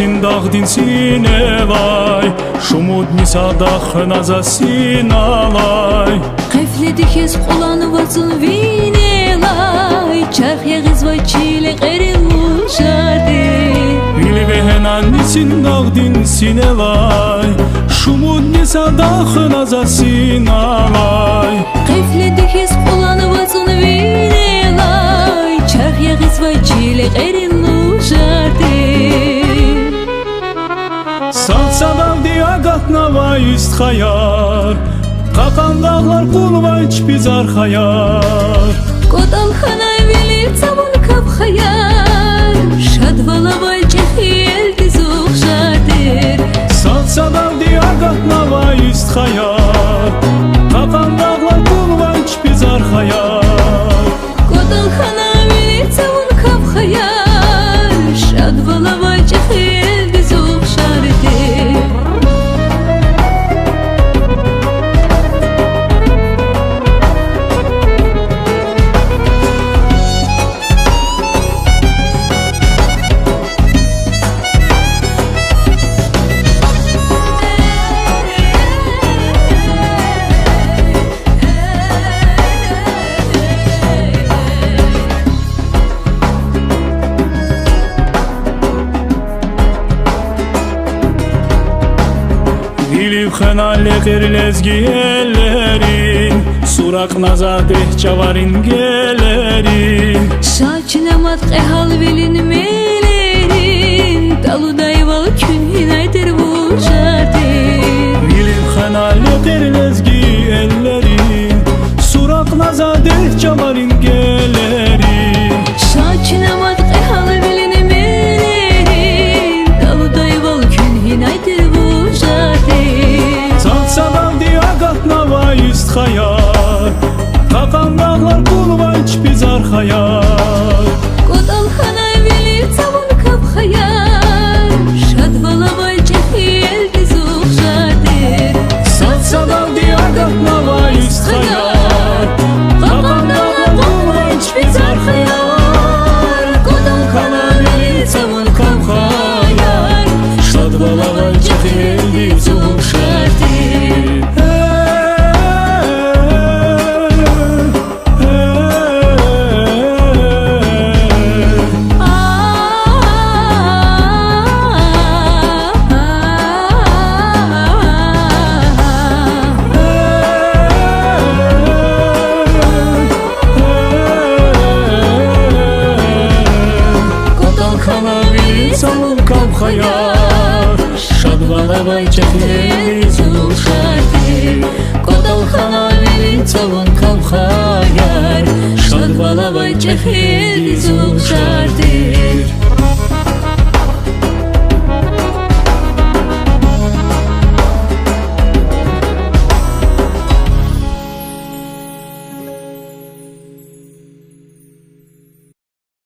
нисин дагдин синевай шумудни садах назасиналай Қефледи хес қоланы ватсын винелай Чарх ягизвай чиле қерилу жарди Илвехенан нисин дагдин синевай шумудни садах назасиналай Қефледи хес қоланы ватсын винелай Чарх ягизвай чиле қерилу жарди Salsadan diagatnava ist hayar Kakan dağlar kulvay çpizar hayar Kodal hanay veli tavun kap hayar Şadvalavay çehil dizuk jardir Salsadan diagatnava ist hayar Kakan dağlar kulvay çpizar hayar Kodal hanay veli tavun kap hayar Şadvalavay çehil dizuk jardir Bilip xenale qirlezgi ellerin Surak nazadeh çavarin gelerin Şaçınamat qehal velin melerin Daludayval kün hinaydır bu jardir Bilip xenale qirlezgi ellerin Surak nazadeh çavarin gelerin Şaçınamat qehal velin melerin Daludayval kün hinaydır bu jardir Salsadan diagatnava ist hayar Kakan dağlar kulvay çpizar hayar Kodal hanay veli tavun kap hayar Şadvalavay cehil dizuk jardir Salsadan diagatnava ist hayar Kakan dağlar kulvay çpizar hayar Kodal hanay veli tavun kap hayar Şadvalavay çehil dizuk jardir Şadvalavay çehil dizuk jardir Kodal hanay veli tavun kap hayar Şadvalavay cehil dizuk jardir